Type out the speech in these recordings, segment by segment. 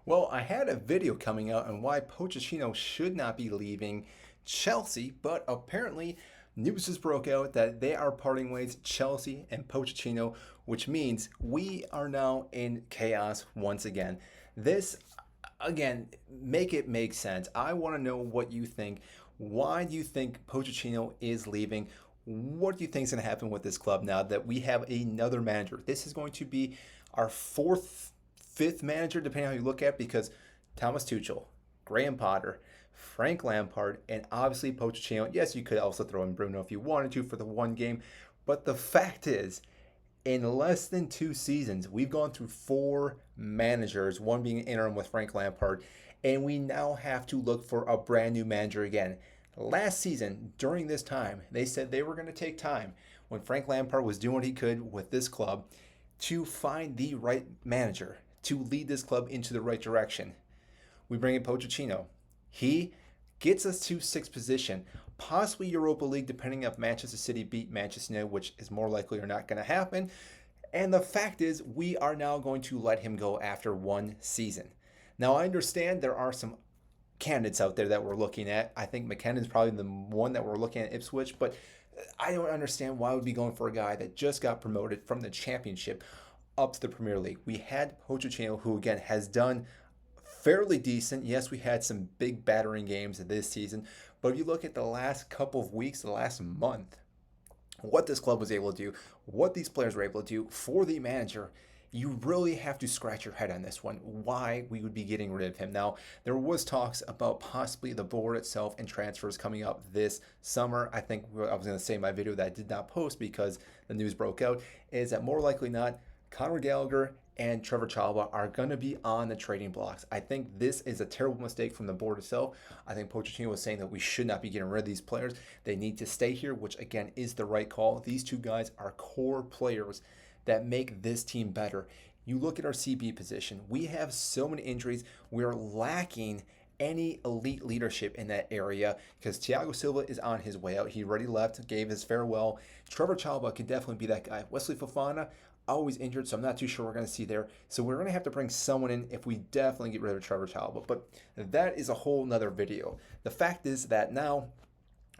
Well, I had a video coming out on why Pochettino should not be leaving Chelsea, but apparently news just broke out that they are parting ways, Chelsea and Pochettino, which means we are now in chaos once again. This, again, make it make sense. I want to know what you think. Why do you think Pochettino is leaving? What do you think is going to happen with this club now that we have another manager? This is going to be our fifth manager, depending on how you look at it, because Thomas Tuchel, Graham Potter, Frank Lampard, and obviously Pochettino. Yes, you could also throw in Bruno if you wanted to for the one game, but the fact is, in less than 2 seasons, we've gone through four managers, one being interim with Frank Lampard, and we now have to look for a brand new manager again. Last season, during this time, they said they were going to take time when Frank Lampard was doing what he could with this club to find the right manager to lead this club into the right direction. We bring in Pochettino. He gets us to sixth position, possibly Europa League, depending if Manchester City beat Manchester United, which is more likely or not going to happen. And the fact is, we are now going to let him go after one season. Now, I understand there are some candidates out there that we're looking at. I think McKennon's probably the one that we're looking at Ipswich, but I don't understand why we'd be going for a guy that just got promoted from the Championship up to the Premier League. We had Pochettino, who again has done fairly decent. Yes, we had some big battering games this season, but if you look at the last couple of weeks, the last month, what this club was able to do, what these players were able to do for the manager, you really have to scratch your head on this one, why we would be getting rid of him. Now, there was talks about possibly the board itself and transfers coming up this summer. I think I was going to say in my video that I did not post because the news broke out, is that more likely not, Conor Gallagher and Trevor Chalobah are going to be on the trading blocks. I think this is a terrible mistake from the board itself. I think Pochettino was saying that we should not be getting rid of these players. They need to stay here, which again is the right call. These two guys are core players that make this team better. You look at our CB position. We have so many injuries. We are lacking any elite leadership in that area because Thiago Silva is on his way out. He already left, gave his farewell. Trevor Chalobah could definitely be that guy. Wesley Fofana, always injured, so I'm not too sure we're going to see there. So we're going to have to bring someone in if we definitely get rid of Trevor Chalobah. But that is a whole nother video. The fact is that now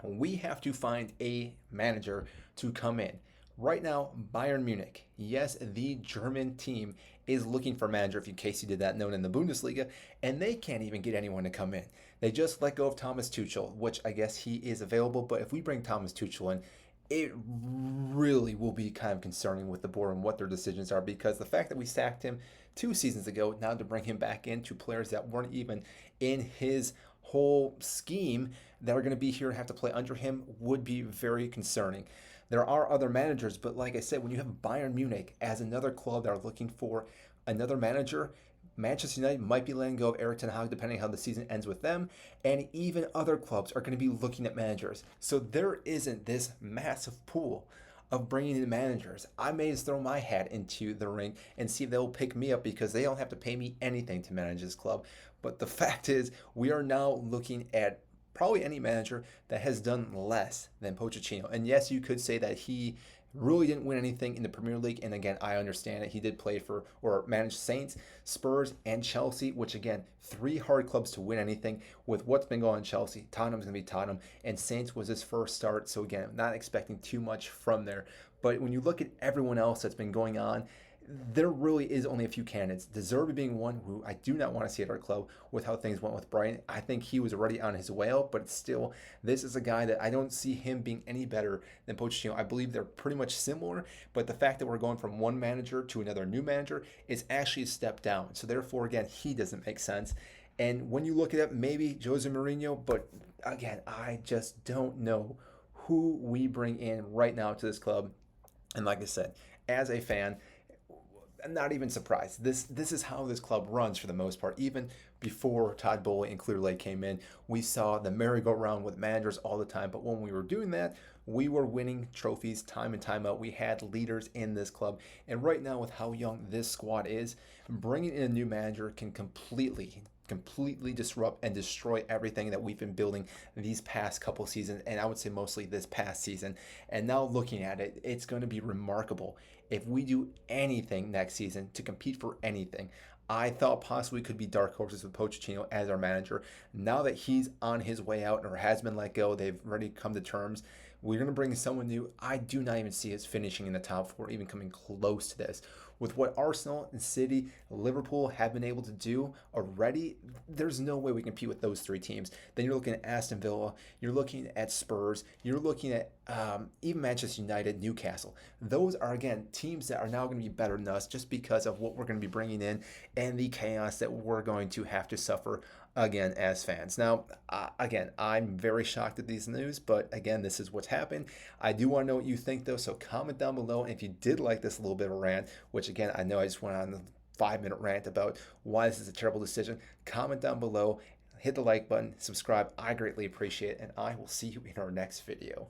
we have to find a manager to come in. Right now, Bayern Munich, yes, the German team is looking for a manager, if in case you did not know, in the Bundesliga, and they can't even get anyone to come in. They just let go of Thomas Tuchel, which I guess he is available, but if we bring Thomas Tuchel in, it really will be kind of concerning with the board and what their decisions are, because the fact that we sacked him 2 seasons ago, now to bring him back into players that weren't even in his whole scheme that are going to be here and have to play under him would be very concerning. There are other managers, but like I said, when you have Bayern Munich as another club that are looking for another manager, Manchester United might be letting go of Erik ten Hag depending how the season ends with them, and even other clubs are going to be looking at managers. So there isn't this massive pool of bringing in managers. I may just throw my hat into the ring and see if they'll pick me up because they don't have to pay me anything to manage this club. But the fact is, we are now looking at probably any manager that has done less than Pochettino. And yes, you could say that he really didn't win anything in the Premier League. And again, I understand it. He did play for or manage Saints, Spurs, and Chelsea, which again, three hard clubs to win anything with what's been going on in Chelsea. Tottenham's going to be Tottenham, and Saints was his first start. So again, not expecting too much from there. But when you look at everyone else that's been going on, there really is only a few candidates. De Zerbi being one who I do not want to see at our club with how things went with Brighton. I think he was already on his way out, but still, this is a guy that I don't see him being any better than Pochettino. I believe they're pretty much similar, but the fact that we're going from one manager to another new manager is actually a step down. So therefore, again, he doesn't make sense. And when you look at it, maybe Jose Mourinho, but again, I just don't know who we bring in right now to this club. And like I said, as a fan, I'm not even surprised. This is how this club runs for the most part. Even before Todd Boehly and Clear Lake came in, we saw the merry-go-round with managers all the time. But when we were doing that, we were winning trophies time and time out. We had leaders in this club. And right now, with how young this squad is, bringing in a new manager can completely disrupt and destroy everything that we've been building these past couple seasons, and I would say mostly this past season. And now looking at it, it's going to be remarkable if we do anything next season to compete for anything. I thought possibly could be dark horses with Pochettino as our manager. Now that he's on his way out or has been let go, they've already come to terms. We're going to bring in someone new. I do not even see us finishing in the top four, even coming close to this. With what Arsenal and City, Liverpool have been able to do already, there's no way we compete with those three teams. Then you're looking at Aston Villa, you're looking at Spurs, you're looking at even Manchester United, Newcastle. Those are, again, teams that are now going to be better than us just because of what we're going to be bringing in and the chaos that we're going to have to suffer again as fans. Now, again, I'm very shocked at these news, but again, this is what's happened. I do want to know what you think, though, so comment down below. And if you did like this little bit of a rant, which again, I know I just went on a 5-minute rant about why this is a terrible decision, comment down below, hit the like button, subscribe. I greatly appreciate it, and I will see you in our next video.